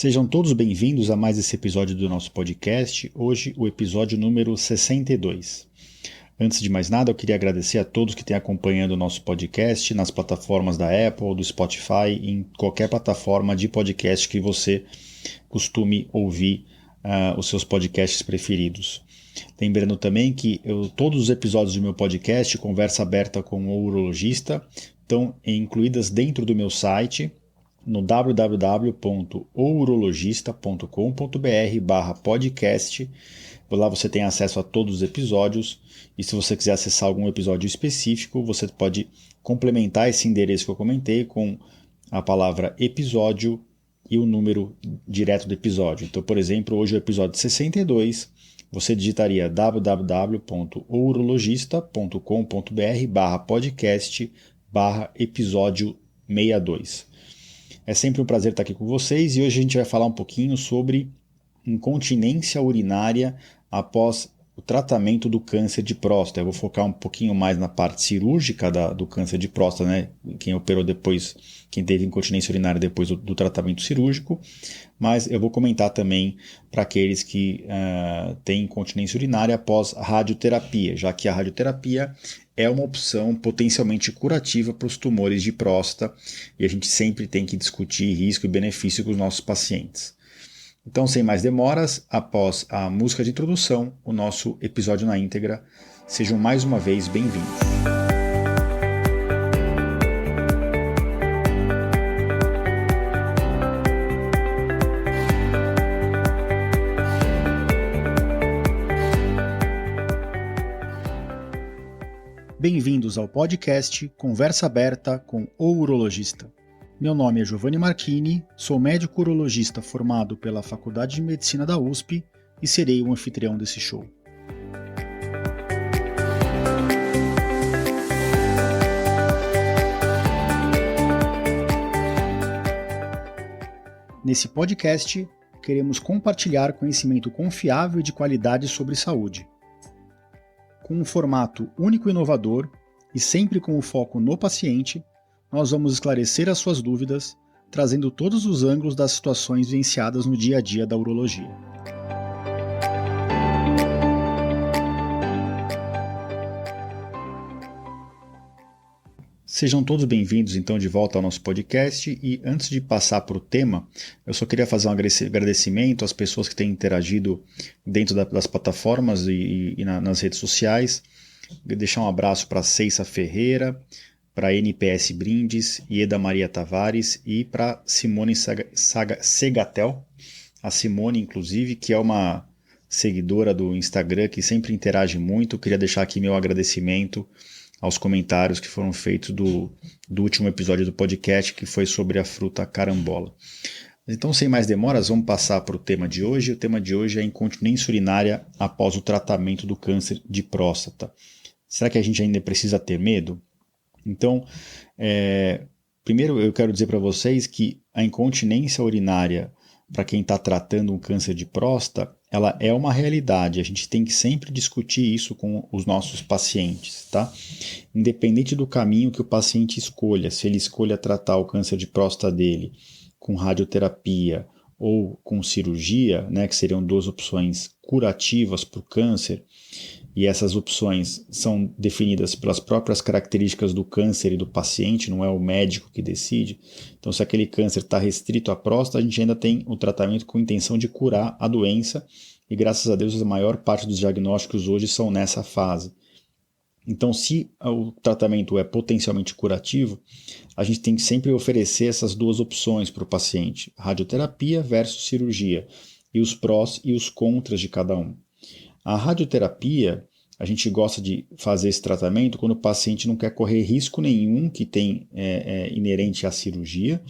Sejam todos bem-vindos a mais esse episódio do nosso podcast, hoje o episódio número 62. Antes de mais nada, eu queria agradecer a todos que têm acompanhado o nosso podcast nas plataformas da Apple, do Spotify, em qualquer plataforma de podcast que você costume ouvir os seus podcasts preferidos. Lembrando também que todos os episódios do meu podcast, Conversa Aberta com o Urologista, estão incluídas dentro do meu site, no www.ourologista.com.br/podcast. Lá você tem acesso a todos os episódios e se você quiser acessar algum episódio específico, você pode complementar esse endereço que eu comentei com a palavra episódio e o número direto do episódio. Então, por exemplo, hoje é o episódio 62, você digitaria www.ourologista.com.br/podcast/episódio 62. É sempre um prazer estar aqui com vocês e hoje a gente vai falar um pouquinho sobre incontinência urinária após o tratamento do câncer de próstata. Eu vou focar um pouquinho mais na parte cirúrgica do câncer de próstata, né? Quem operou depois, quem teve incontinência urinária depois do tratamento cirúrgico, mas eu vou comentar também para aqueles que têm incontinência urinária após radioterapia, já que a radioterapia é uma opção potencialmente curativa para os tumores de próstata e a gente sempre tem que discutir risco e benefício com os nossos pacientes. Então, sem mais demoras, após a música de introdução, o nosso episódio na íntegra. Sejam mais uma vez bem-vindos. Bem-vindos ao podcast Conversa Aberta com o Urologista. Meu nome é Giovanni Marchini, sou médico urologista formado pela Faculdade de Medicina da USP e serei o anfitrião desse show. Nesse podcast, queremos compartilhar conhecimento confiável e de qualidade sobre saúde. Com um formato único e inovador e sempre com o foco no paciente, nós vamos esclarecer as suas dúvidas, trazendo todos os ângulos das situações vivenciadas no dia a dia da urologia. Sejam todos bem-vindos então de volta ao nosso podcast e antes de passar para o tema, eu só queria fazer um agradecimento às pessoas que têm interagido dentro das plataformas e nas redes sociais. Deixar um abraço para Ceissa Ferreira, para NPS Brindes, Ieda Maria Tavares e para Simone Segatel, a Simone inclusive, que é uma seguidora do Instagram que sempre interage muito. Queria deixar aqui meu agradecimento aos comentários que foram feitos do último episódio do podcast, que foi sobre a fruta carambola. Então, sem mais demoras, vamos passar para o tema de hoje. O tema de hoje é a incontinência urinária após o tratamento do câncer de próstata. Será que a gente ainda precisa ter medo? Então, primeiro eu quero dizer para vocês que a incontinência urinária, para quem está tratando um câncer de próstata, ela é uma realidade. A gente tem que sempre discutir isso com os nossos pacientes, tá? Independente do caminho que o paciente escolha, se ele escolha tratar o câncer de próstata dele com radioterapia ou com cirurgia, né, que seriam duas opções curativas para o câncer, e essas opções são definidas pelas próprias características do câncer e do paciente, não é o médico que decide. Então, se aquele câncer está restrito à próstata, a gente ainda tem o tratamento com intenção de curar a doença e, graças a Deus, a maior parte dos diagnósticos hoje são nessa fase. Então, se o tratamento é potencialmente curativo, a gente tem que sempre oferecer essas duas opções para o paciente, radioterapia versus cirurgia, e os prós e os contras de cada um. A radioterapia, a gente gosta de fazer esse tratamento quando o paciente não quer correr risco nenhum que tem inerente à cirurgia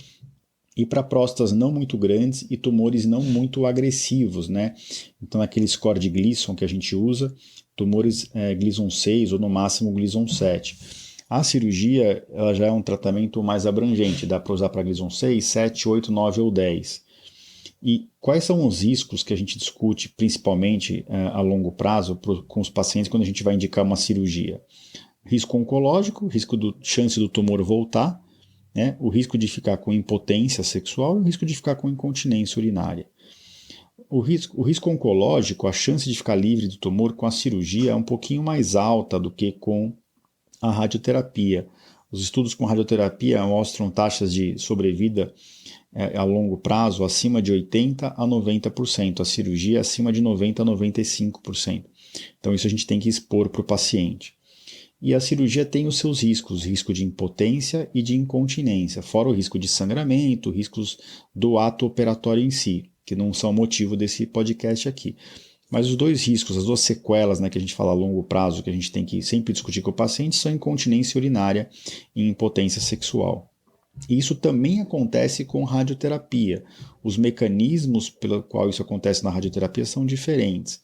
e para próstatas não muito grandes e tumores não muito agressivos, né? Então, aquele score de Gleason que a gente usa, tumores Gleason 6 ou no máximo Gleason 7. A cirurgia ela já é um tratamento mais abrangente, dá para usar para Gleason 6, 7, 8, 9 ou 10. E quais são os riscos que a gente discute, principalmente a longo prazo, com os pacientes quando a gente vai indicar uma cirurgia? Risco oncológico, risco chance do tumor voltar, né? O risco de ficar com impotência sexual e o risco de ficar com incontinência urinária. O risco oncológico, a chance de ficar livre do tumor com a cirurgia é um pouquinho mais alta do que com a radioterapia. Os estudos com radioterapia mostram taxas de sobrevida a longo prazo acima de 80% a 90%, a cirurgia acima de 90% a 95%. Então isso a gente tem que expor para o paciente. E a cirurgia tem os seus riscos, risco de impotência e de incontinência, fora o risco de sangramento, riscos do ato operatório em si, que não são motivo desse podcast aqui. Mas os dois riscos, as duas sequelas, né, que a gente fala a longo prazo, que a gente tem que sempre discutir com o paciente, são incontinência urinária e impotência sexual. E isso também acontece com radioterapia. Os mecanismos pelo qual isso acontece na radioterapia são diferentes.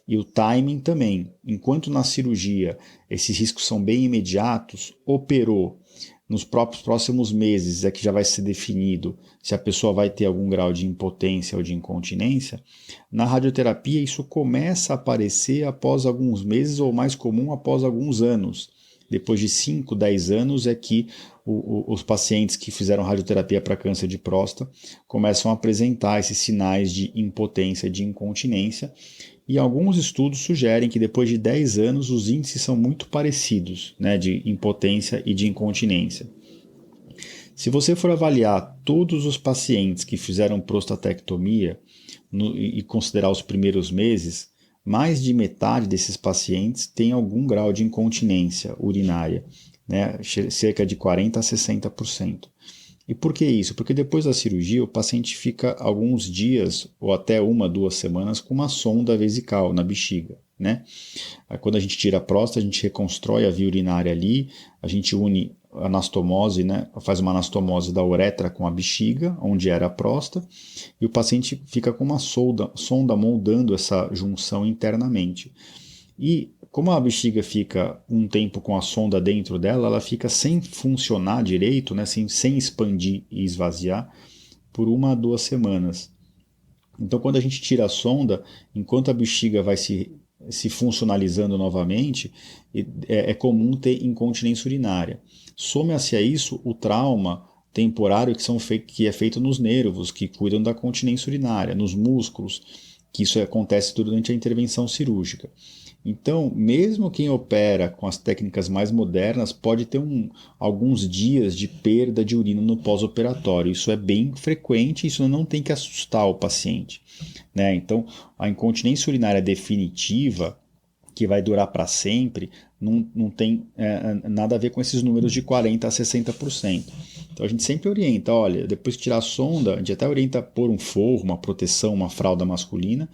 E o timing também. Enquanto na cirurgia esses riscos são bem imediatos, operou nos próximos meses é que já vai ser definido se a pessoa vai ter algum grau de impotência ou de incontinência. Na radioterapia isso começa a aparecer após alguns meses ou mais comum após alguns anos. Depois de 5, 10 anos é que os pacientes que fizeram radioterapia para câncer de próstata começam a apresentar esses sinais de impotência e de incontinência. E alguns estudos sugerem que depois de 10 anos os índices são muito parecidos, né, de impotência e de incontinência. Se você for avaliar todos os pacientes que fizeram prostatectomia e considerar os primeiros meses, mais de metade desses pacientes tem algum grau de incontinência urinária, né, cerca de 40% a 60%. E por que isso? Porque depois da cirurgia o paciente fica alguns dias ou até 1, 2 semanas com uma sonda vesical na bexiga, né? Quando a gente tira a próstata, a gente reconstrói a via urinária ali, a gente une a anastomose, né? Faz uma anastomose da uretra com a bexiga, onde era a próstata, e o paciente fica com uma sonda moldando essa junção internamente. E como a bexiga fica um tempo com a sonda dentro dela, ela fica sem funcionar direito, né, sem expandir e esvaziar, por 1 a 2 semanas. Então, quando a gente tira a sonda, enquanto a bexiga vai se funcionalizando novamente, é comum ter incontinência urinária. Some-se a isso o trauma temporário que é feito nos nervos, que cuidam da continência urinária, nos músculos, que isso acontece durante a intervenção cirúrgica. Então, mesmo quem opera com as técnicas mais modernas pode ter alguns dias de perda de urina no pós-operatório. Isso é bem frequente, isso não tem que assustar o paciente, né? Então, a incontinência urinária definitiva, que vai durar para sempre, não tem nada a ver com esses números de 40% a 60%. Então a gente sempre orienta, olha, depois de tirar a sonda, a gente até orienta pôr um forro, uma proteção, uma fralda masculina,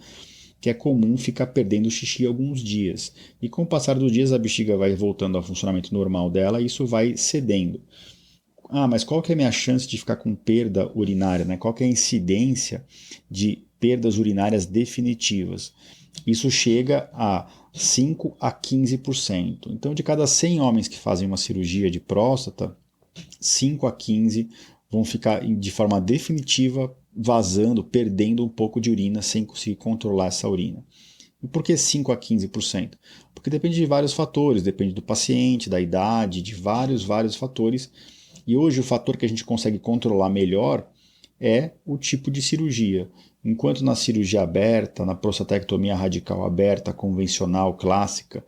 que é comum ficar perdendo xixi alguns dias. E com o passar dos dias a bexiga vai voltando ao funcionamento normal dela e isso vai cedendo. Mas qual que é a minha chance de ficar com perda urinária, né? Qual que é a incidência de perdas urinárias definitivas? Isso chega a 5 a 15%. Então, de cada 100 homens que fazem uma cirurgia de próstata, 5 a 15 vão ficar de forma definitiva vazando, perdendo um pouco de urina sem conseguir controlar essa urina. E por que 5 a 15%? Porque depende de vários fatores, depende do paciente, da idade, de vários fatores. E hoje o fator que a gente consegue controlar melhor é o tipo de cirurgia. Enquanto na cirurgia aberta, na prostatectomia radical aberta, convencional, clássica,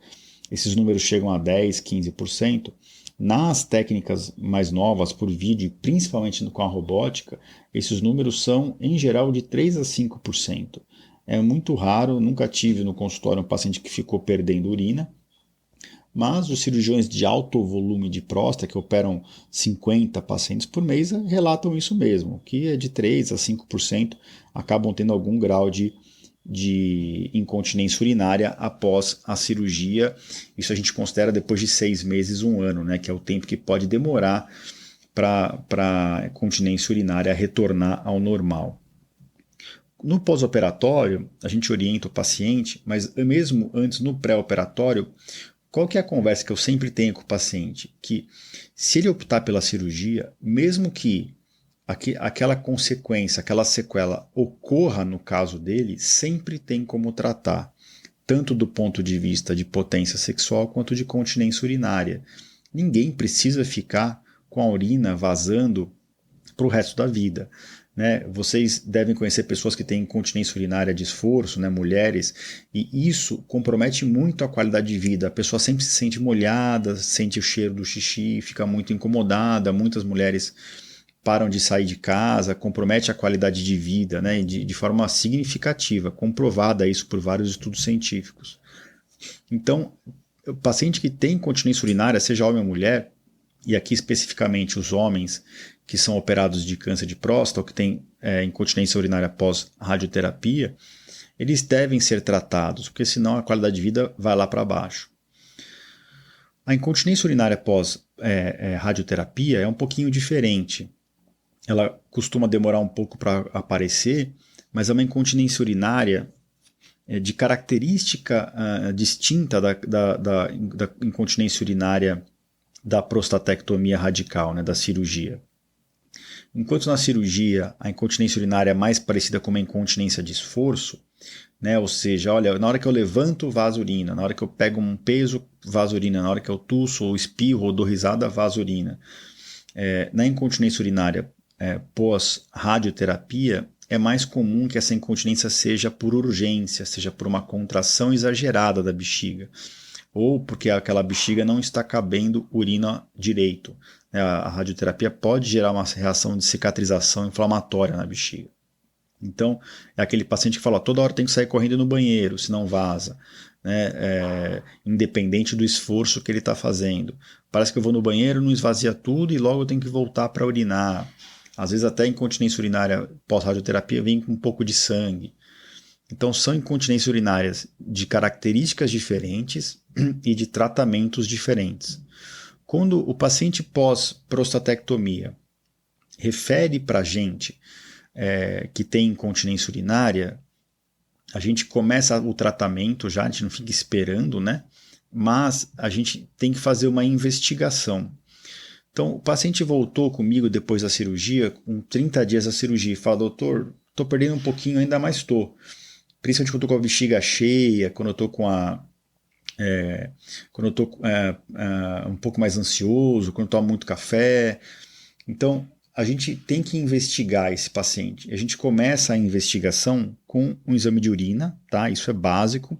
esses números chegam a 10, 15%, nas técnicas mais novas por vídeo, principalmente com a robótica, esses números são, em geral, de 3 a 5%. É muito raro, nunca tive no consultório um paciente que ficou perdendo urina, mas os cirurgiões de alto volume de próstata, que operam 50 pacientes por mês, relatam isso mesmo, que é de 3 a 5% acabam tendo algum grau de incontinência urinária após a cirurgia. Isso a gente considera depois de 6 meses, 1 ano, né, que é o tempo que pode demorar para a continência urinária retornar ao normal. No pós-operatório, a gente orienta o paciente, mas mesmo antes no pré-operatório, qual que é a conversa que eu sempre tenho com o paciente? Que se ele optar pela cirurgia, mesmo que aquela consequência, aquela sequela ocorra no caso dele, sempre tem como tratar, tanto do ponto de vista de potência sexual quanto de continência urinária. Ninguém precisa ficar com a urina vazando para o resto da vida. Né? Vocês devem conhecer pessoas que têm incontinência urinária de esforço, né? Mulheres, e isso compromete muito a qualidade de vida. A pessoa sempre se sente molhada, sente o cheiro do xixi, fica muito incomodada. Muitas mulheres param de sair de casa, compromete a qualidade de vida, né? De forma significativa, comprovada isso por vários estudos científicos. Então, o paciente que tem incontinência urinária, seja homem ou mulher, e aqui especificamente os homens que são operados de câncer de próstata ou que têm incontinência urinária pós-radioterapia, eles devem ser tratados, porque senão a qualidade de vida vai lá para baixo. A incontinência urinária pós-radioterapia é um pouquinho diferente. Ela costuma demorar um pouco para aparecer, mas é uma incontinência urinária de característica distinta da incontinência urinária da prostatectomia radical, né, da cirurgia. Enquanto na cirurgia a incontinência urinária é mais parecida com uma incontinência de esforço, né, ou seja, olha, na hora que eu levanto, vaza urina, na hora que eu pego um peso, vaza urina, na hora que eu tuço ou espirro ou dou risada, vaza urina. Na incontinência urinária pós-radioterapia, é mais comum que essa incontinência seja por urgência, seja por uma contração exagerada da bexiga, ou porque aquela bexiga não está cabendo urina direito. A radioterapia pode gerar uma reação de cicatrização inflamatória na bexiga. Então, é aquele paciente que fala, toda hora tem que sair correndo no banheiro, senão vaza, né? Independente do esforço que ele está fazendo. Parece que eu vou no banheiro, não esvazia tudo e logo eu tenho que voltar para urinar. Às vezes até a incontinência urinária pós-radioterapia vem com um pouco de sangue. Então são incontinências urinárias de características diferentes e de tratamentos diferentes. Quando o paciente pós-prostatectomia refere para a gente que tem incontinência urinária, a gente começa o tratamento já, a gente não fica esperando, né? Mas a gente tem que fazer uma investigação. Então, o paciente voltou comigo depois da cirurgia, com 30 dias da cirurgia, e fala, doutor, estou perdendo um pouquinho, ainda mais estou. Principalmente quando eu estou com a bexiga cheia, quando eu estou um pouco mais ansioso, quando eu tomo muito café. Então, a gente tem que investigar esse paciente. A gente começa a investigação com um exame de urina, tá? Isso é básico.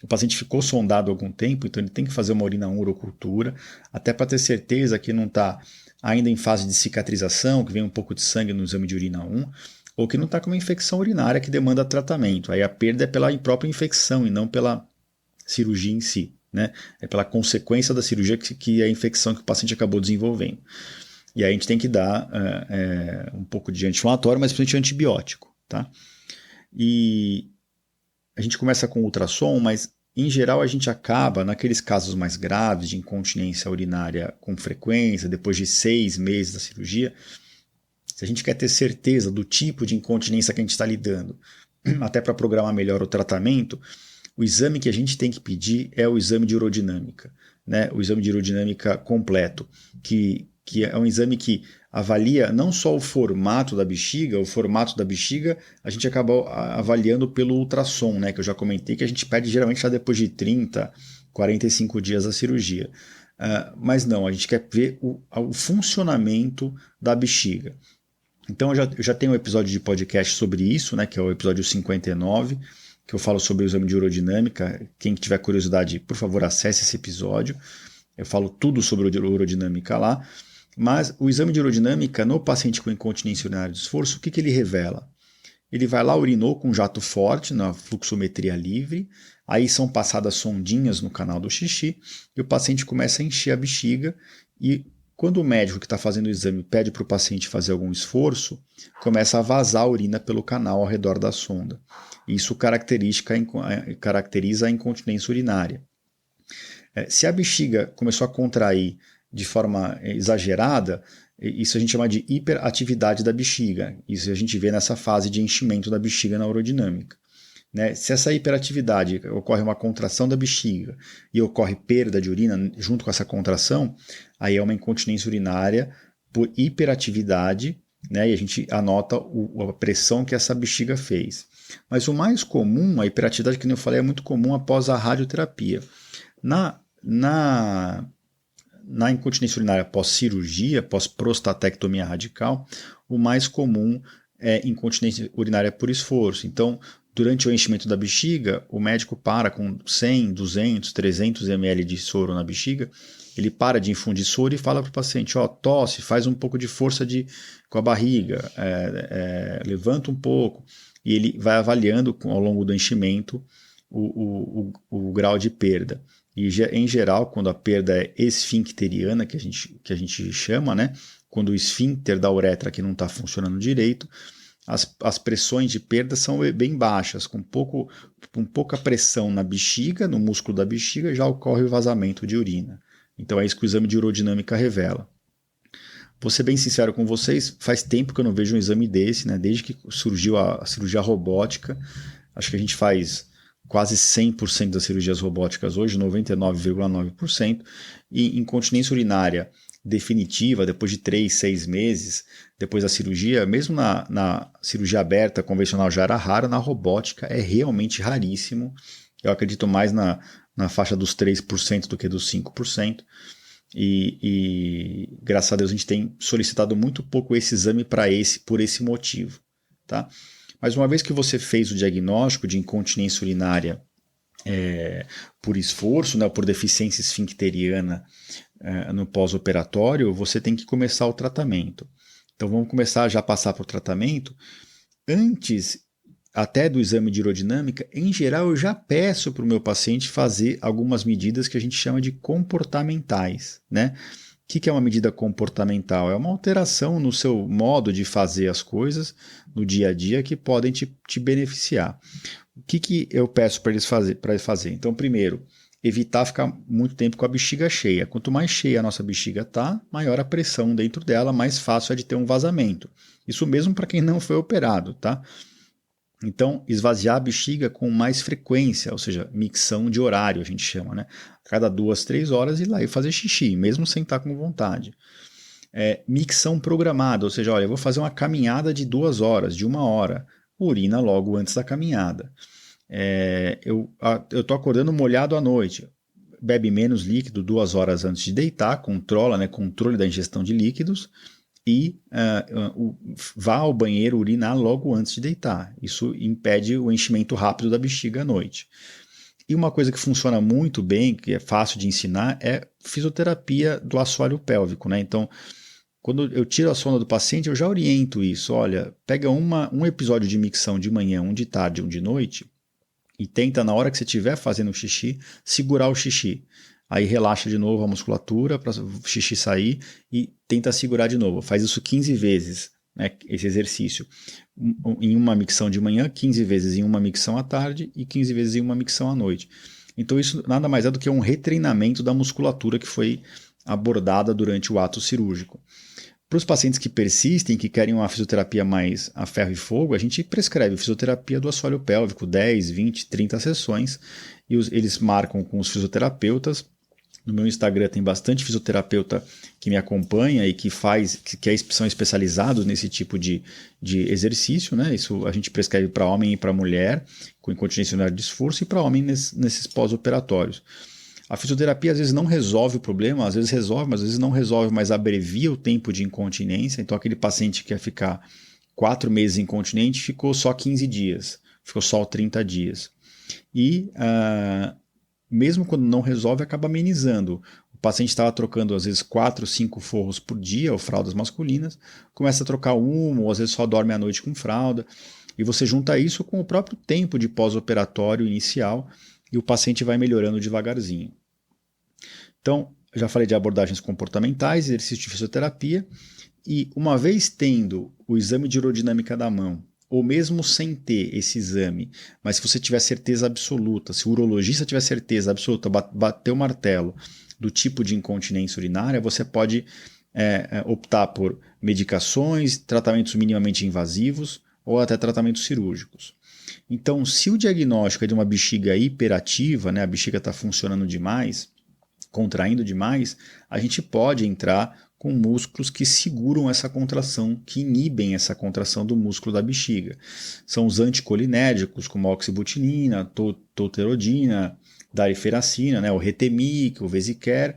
O paciente ficou sondado há algum tempo, então ele tem que fazer uma urina urocultura, até para ter certeza que não está ainda em fase de cicatrização, que vem um pouco de sangue no exame de urina 1, ou que não está com uma infecção urinária que demanda tratamento. Aí a perda é pela própria infecção e não pela cirurgia em si, né? É pela consequência da cirurgia que é a infecção que o paciente acabou desenvolvendo. E aí a gente tem que dar um pouco de anti-inflamatório, mas principalmente antibiótico, tá? E a gente começa com ultrassom, mas em geral a gente acaba, naqueles casos mais graves de incontinência urinária com frequência, depois de 6 meses da cirurgia, se a gente quer ter certeza do tipo de incontinência que a gente está lidando, até para programar melhor o tratamento, o exame que a gente tem que pedir é o exame de urodinâmica, né? O exame de urodinâmica completo, que é um exame que avalia não só o formato da bexiga a gente acaba avaliando pelo ultrassom, né? Que eu já comentei que a gente pede geralmente já depois de 30, 45 dias da cirurgia. Mas não, a gente quer ver o funcionamento da bexiga. Então eu já tenho um episódio de podcast sobre isso, né? Que é o episódio 59, que eu falo sobre o exame de urodinâmica. Quem tiver curiosidade, por favor, acesse esse episódio. Eu falo tudo sobre urodinâmica lá. Mas o exame de urodinâmica no paciente com incontinência urinária de esforço, o que ele revela? Ele vai lá, urinou com jato forte, na fluxometria livre, aí são passadas sondinhas no canal do xixi, e o paciente começa a encher a bexiga, e quando o médico que está fazendo o exame pede para o paciente fazer algum esforço, começa a vazar a urina pelo canal ao redor da sonda. Isso caracteriza a incontinência urinária. Se a bexiga começou a contrair de forma exagerada, isso a gente chama de hiperatividade da bexiga. Isso a gente vê nessa fase de enchimento da bexiga na urodinâmica. Né? Se essa hiperatividade ocorre uma contração da bexiga e ocorre perda de urina junto com essa contração, aí é uma incontinência urinária por hiperatividade, né? E a gente anota a pressão que essa bexiga fez. Mas o mais comum, a hiperatividade, que eu falei, é muito comum após a radioterapia. na incontinência urinária pós-cirurgia, pós-prostatectomia radical, o mais comum é incontinência urinária por esforço. Então, durante o enchimento da bexiga, o médico para com 100, 200, 300 ml de soro na bexiga, ele para de infundir soro e fala para o paciente, tosse, faz um pouco de força com a barriga, levanta um pouco, e ele vai avaliando ao longo do enchimento o grau de perda. E, em geral, quando a perda é esfincteriana, que a gente chama, né? Quando o esfíncter da uretra aqui não está funcionando direito, as pressões de perda são bem baixas, com pouca pressão na bexiga, no músculo da bexiga, já ocorre o vazamento de urina. Então é isso que o exame de urodinâmica revela. Vou ser bem sincero com vocês, faz tempo que eu não vejo um exame desse, né? Desde que surgiu a cirurgia robótica, acho que a gente faz quase 100% das cirurgias robóticas hoje, 99,9%, e incontinência urinária definitiva, depois de 3, 6 meses, depois da cirurgia, mesmo na cirurgia aberta convencional já era raro, na robótica é realmente raríssimo. Eu acredito mais na faixa dos 3% do que dos 5%. E graças a Deus a gente tem solicitado muito pouco esse exame por esse motivo. Tá? Mas uma vez que você fez o diagnóstico de incontinência urinária por esforço, né, por deficiência esfincteriana no pós-operatório, você tem que começar o tratamento. Então vamos começar já a passar para o tratamento. Antes até do exame de urodinâmica, em geral eu já peço para o meu paciente fazer algumas medidas que a gente chama de comportamentais, né? O que é uma medida comportamental? É uma alteração no seu modo de fazer as coisas no dia a dia que podem te beneficiar. O que eu peço para eles fazer? Então, primeiro, evitar ficar muito tempo com a bexiga cheia. Quanto mais cheia a nossa bexiga está, maior a pressão dentro dela, mais fácil é de ter um vazamento. Isso mesmo para quem não foi operado, tá? Então, esvaziar a bexiga com mais frequência, ou seja, micção de horário, a gente chama, né? A cada 2, 3 horas ir lá e fazer xixi, mesmo sem estar com vontade. Micção programada, ou seja, olha, eu vou fazer uma caminhada de 2 horas, de 1 hora, urina logo antes da caminhada. Eu estou acordando molhado à noite, bebe menos líquido 2 horas antes de deitar, controla, né, controle da ingestão de líquidos, e vá ao banheiro urinar logo antes de deitar. Isso impede o enchimento rápido da bexiga à noite. E uma coisa que funciona muito bem, que é fácil de ensinar, é fisioterapia do assoalho pélvico, né? Então, quando eu tiro a sonda do paciente, eu já oriento isso. Olha, pega um episódio de micção de manhã, um de tarde, um de noite, e tenta, na hora que você estiver fazendo o xixi, segurar o xixi. Aí relaxa de novo a musculatura para o xixi sair e tenta segurar de novo. Faz isso 15 vezes, né, esse exercício. Em uma micção de manhã, 15 vezes em uma micção à tarde e 15 vezes em uma micção à noite. Então isso nada mais é do que um retreinamento da musculatura que foi abordada durante o ato cirúrgico. Para os pacientes que persistem, que querem uma fisioterapia mais a ferro e fogo, a gente prescreve fisioterapia do assoalho pélvico, 10, 20, 30 sessões, e eles marcam com os fisioterapeutas. No meu Instagram tem bastante fisioterapeuta que me acompanha e que são especializados nesse tipo de exercício, né? Isso a gente prescreve para homem e para mulher, com incontinência urinária de esforço, e para homem nesses pós-operatórios. A fisioterapia às vezes não resolve o problema, às vezes resolve, mas às vezes não resolve, mas abrevia o tempo de incontinência. Então aquele paciente que quer ficar 4 meses incontinente ficou só 15 dias, ficou só 30 dias. E mesmo quando não resolve, acaba amenizando. O paciente estava trocando às vezes 4, 5 forros por dia, ou fraldas masculinas, começa a trocar uma, ou às vezes só dorme à noite com fralda, e você junta isso com o próprio tempo de pós-operatório inicial, e o paciente vai melhorando devagarzinho. Então, já falei de abordagens comportamentais, exercício de fisioterapia, e uma vez tendo o exame de urodinâmica da mão, ou mesmo sem ter esse exame, mas se você tiver certeza absoluta, se o urologista tiver certeza absoluta, bater o martelo do tipo de incontinência urinária, você pode optar por medicações, tratamentos minimamente invasivos ou até tratamentos cirúrgicos. Então, se o diagnóstico é de uma bexiga hiperativa, né, a bexiga está funcionando demais, contraindo demais, a gente pode entrar com músculos que seguram essa contração, que inibem essa contração do músculo da bexiga. São os anticolinérgicos, como a oxibutinina, tolterodina, dariferacina, né, o Retemic, o Vesicare,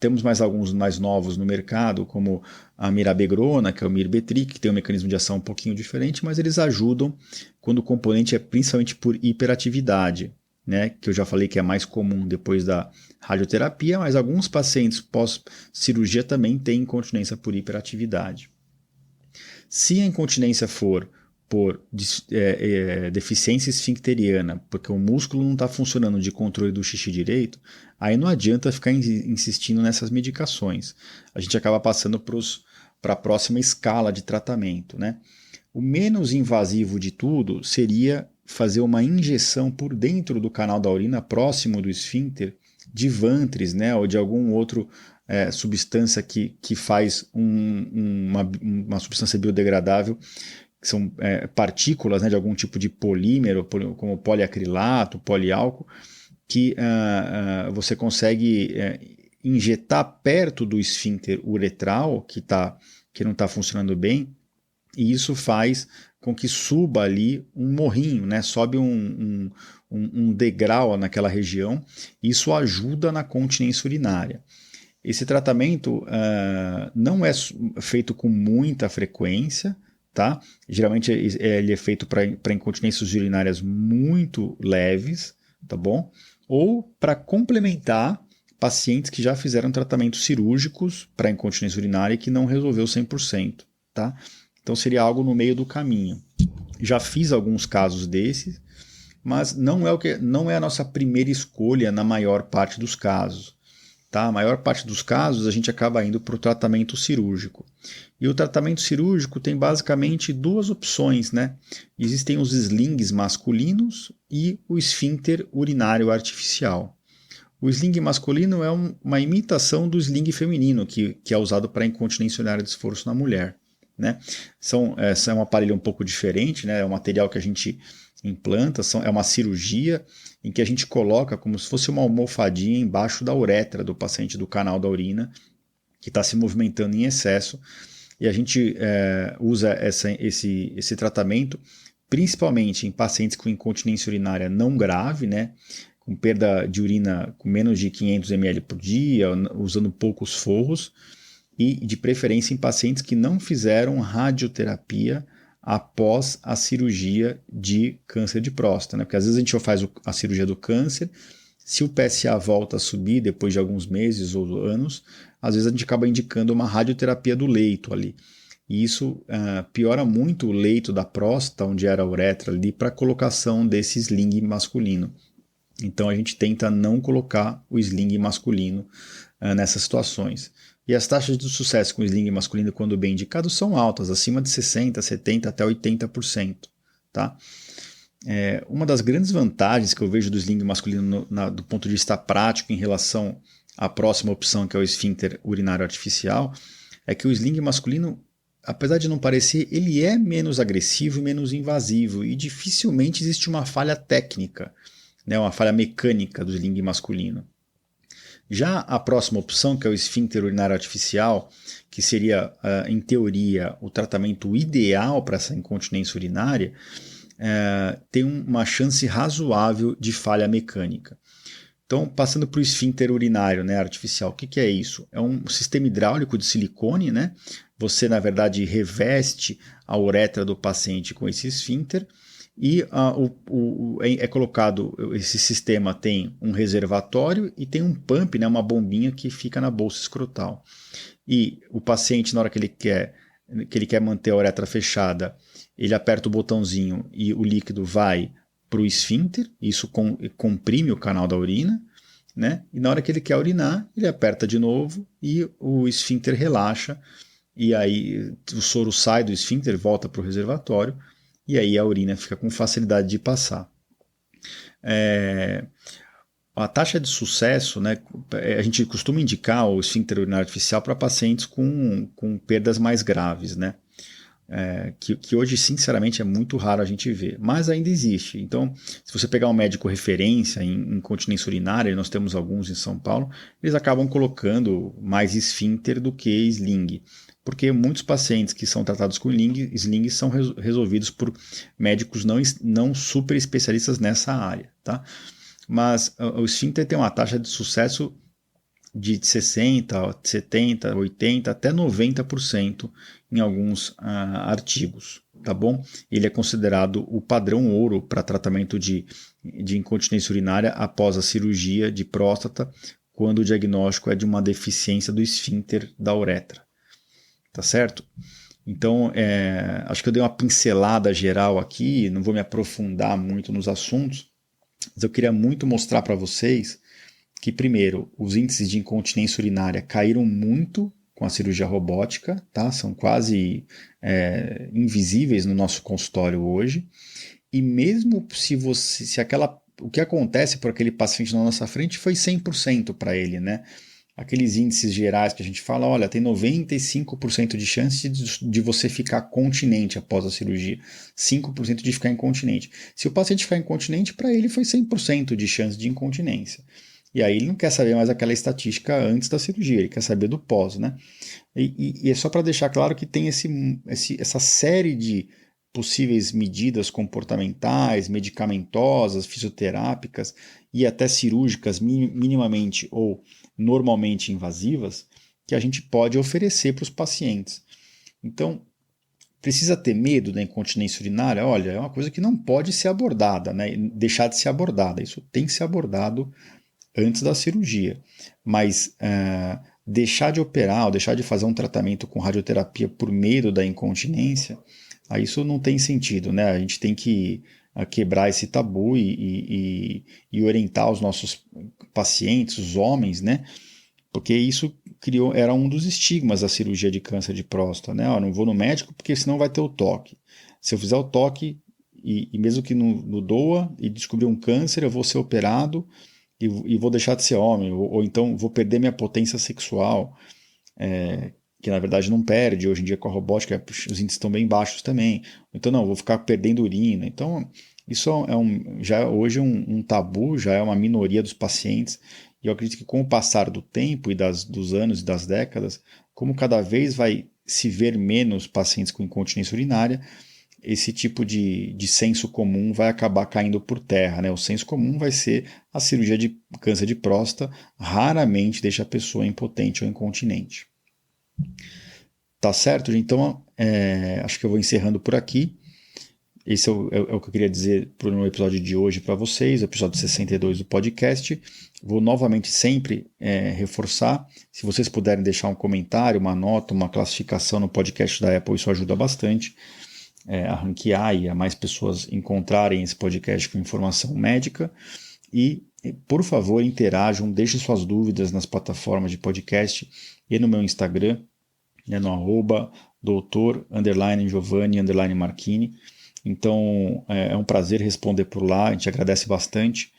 Temos mais alguns mais novos no mercado, como a mirabegrona, que é o Mirbetriq, que tem um mecanismo de ação um pouquinho diferente, mas eles ajudam quando o componente é principalmente por hiperatividade, né, que eu já falei que é mais comum depois da radioterapia, mas alguns pacientes pós-cirurgia também têm incontinência por hiperatividade. Se a incontinência for por deficiência esfincteriana, porque o músculo não está funcionando de controle do xixi direito, aí não adianta ficar insistindo nessas medicações. A gente acaba passando para a próxima escala de tratamento, né? O menos invasivo de tudo seria fazer uma injeção por dentro do canal da urina, próximo do esfíncter, de Vantris, né, ou de algum outro substância que faz uma substância biodegradável, que são partículas, né, de algum tipo de polímero, como poliacrilato, poliálcool, que você consegue injetar perto do esfíncter uretral, que não está funcionando bem, e isso faz com que suba ali um morrinho, né? Sobe um degrau naquela região. Isso ajuda na continência urinária. Esse tratamento não é feito com muita frequência, tá? Geralmente ele é feito para incontinências urinárias muito leves, tá bom? Ou para complementar pacientes que já fizeram tratamentos cirúrgicos para incontinência urinária e que não resolveu 100%, tá? Então seria algo no meio do caminho. Já fiz alguns casos desses, mas não é a nossa primeira escolha na maior parte dos casos. Tá? A maior parte dos casos a gente acaba indo para o tratamento cirúrgico. E o tratamento cirúrgico tem basicamente duas opções, né? Existem os slings masculinos e o esfíncter urinário artificial. O sling masculino é uma imitação do sling feminino, que é usado para incontinência urinária de esforço na mulher. Né? É um aparelho um pouco diferente, né? É um material que a gente implanta, é uma cirurgia em que a gente coloca como se fosse uma almofadinha embaixo da uretra do paciente, do canal da urina, que está se movimentando em excesso, e a gente usa esse tratamento principalmente em pacientes com incontinência urinária não grave, né? Com perda de urina com menos de 500 ml por dia, usando poucos forros, e de preferência em pacientes que não fizeram radioterapia após a cirurgia de câncer de próstata, né? Porque às vezes a gente faz a cirurgia do câncer, se o PSA volta a subir depois de alguns meses ou anos, às vezes a gente acaba indicando uma radioterapia do leito ali. E isso piora muito o leito da próstata, onde era a uretra ali, para a colocação desse sling masculino. Então a gente tenta não colocar o sling masculino nessas situações. E as taxas de sucesso com o sling masculino, quando bem indicado, são altas, acima de 60%, 70% até 80%. Tá? Uma das grandes vantagens que eu vejo do sling masculino do ponto de vista prático em relação à próxima opção, que é o esfíncter urinário artificial, é que o sling masculino, apesar de não parecer, ele é menos agressivo e menos invasivo, e dificilmente existe uma falha técnica, né, uma falha mecânica do sling masculino. Já a próxima opção, que é o esfíncter urinário artificial, que seria, em teoria, o tratamento ideal para essa incontinência urinária, tem uma chance razoável de falha mecânica. Então, passando para o esfíncter urinário, né, artificial, o que é isso? É um sistema hidráulico de silicone, né? Você, na verdade, reveste a uretra do paciente com esse esfíncter, e é colocado, esse sistema tem um reservatório e tem um pump, né, uma bombinha que fica na bolsa escrotal. E o paciente, na hora que ele quer manter a uretra fechada, ele aperta o botãozinho e o líquido vai para o esfíncter, isso comprime o canal da urina, né? E na hora que ele quer urinar, ele aperta de novo e o esfíncter relaxa, e aí o soro sai do esfíncter, volta para o reservatório, e aí a urina fica com facilidade de passar. A taxa de sucesso, né, a gente costuma indicar o esfíncter urinário artificial para pacientes com perdas mais graves, né? Que hoje, sinceramente, é muito raro a gente ver, mas ainda existe. Então, se você pegar um médico referência em incontinência urinária, e nós temos alguns em São Paulo, eles acabam colocando mais esfíncter do que sling, porque muitos pacientes que são tratados com sling são resolvidos por médicos não super especialistas nessa área, tá? Mas o esfíncter tem uma taxa de sucesso de 60%, 70%, 80%, até 90% em alguns artigos, tá bom? Ele é considerado o padrão ouro para tratamento de incontinência urinária após a cirurgia de próstata, quando o diagnóstico é de uma deficiência do esfíncter da uretra, tá certo? Então, acho que eu dei uma pincelada geral aqui, não vou me aprofundar muito nos assuntos, mas eu queria muito mostrar para vocês que, primeiro, os índices de incontinência urinária caíram muito com a cirurgia robótica, tá? São quase invisíveis no nosso consultório hoje. E mesmo o que acontece por aquele paciente na nossa frente foi 100% para ele, né? Aqueles índices gerais que a gente fala, olha, tem 95% de chance de você ficar continente após a cirurgia, 5% de ficar incontinente. Se o paciente ficar incontinente, para ele foi 100% de chance de incontinência. E aí ele não quer saber mais aquela estatística antes da cirurgia, ele quer saber do pós, né? E é só para deixar claro que tem essa série de possíveis medidas comportamentais, medicamentosas, fisioterápicas e até cirúrgicas minimamente ou normalmente invasivas que a gente pode oferecer para os pacientes. Então, precisa ter medo da incontinência urinária? Olha, é uma coisa que não pode ser abordada, né? Deixar de ser abordada. Isso tem que ser abordado antes da cirurgia. Mas deixar de operar ou deixar de fazer um tratamento com radioterapia por medo da incontinência, isso não tem sentido, né? A gente tem que quebrar esse tabu e orientar os nossos pacientes, os homens, né? Porque isso era um dos estigmas da cirurgia de câncer de próstata, né? Eu não vou no médico porque senão vai ter o toque. Se eu fizer o toque e mesmo que não doa e descobrir um câncer, eu vou ser operado e vou deixar de ser homem, ou então vou perder minha potência sexual, que na verdade não perde, hoje em dia com a robótica os índices estão bem baixos também, então não, vou ficar perdendo urina. Então isso já é hoje um tabu, já é uma minoria dos pacientes, e eu acredito que com o passar do tempo e dos anos e das décadas, como cada vez vai se ver menos pacientes com incontinência urinária, esse tipo de senso comum vai acabar caindo por terra, né? O senso comum vai ser a cirurgia de câncer de próstata, raramente deixa a pessoa impotente ou incontinente. Tá certo? Então, acho que eu vou encerrando por aqui. Esse é o que eu queria dizer no episódio de hoje para vocês, o episódio 62 do podcast. Vou novamente sempre reforçar, se vocês puderem deixar um comentário, uma nota, uma classificação no podcast da Apple, isso ajuda bastante a ranquear e a mais pessoas encontrarem esse podcast com informação médica. E, por favor, interajam, deixem suas dúvidas nas plataformas de podcast e no meu Instagram, no @doutor_Giovanni_Marchini. Então, é um prazer responder por lá, a gente agradece bastante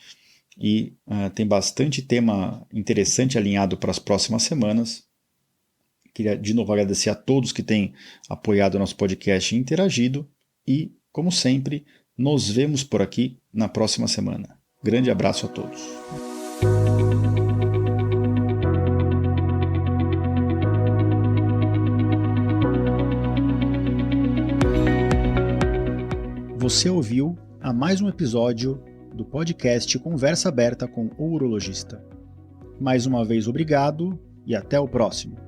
e tem bastante tema interessante alinhado para as próximas semanas. Queria de novo agradecer a todos que têm apoiado o nosso podcast e interagido e, como sempre, nos vemos por aqui na próxima semana. Grande abraço a todos. Você ouviu a mais um episódio do podcast Conversa Aberta com o Urologista. Mais uma vez, obrigado e até o próximo.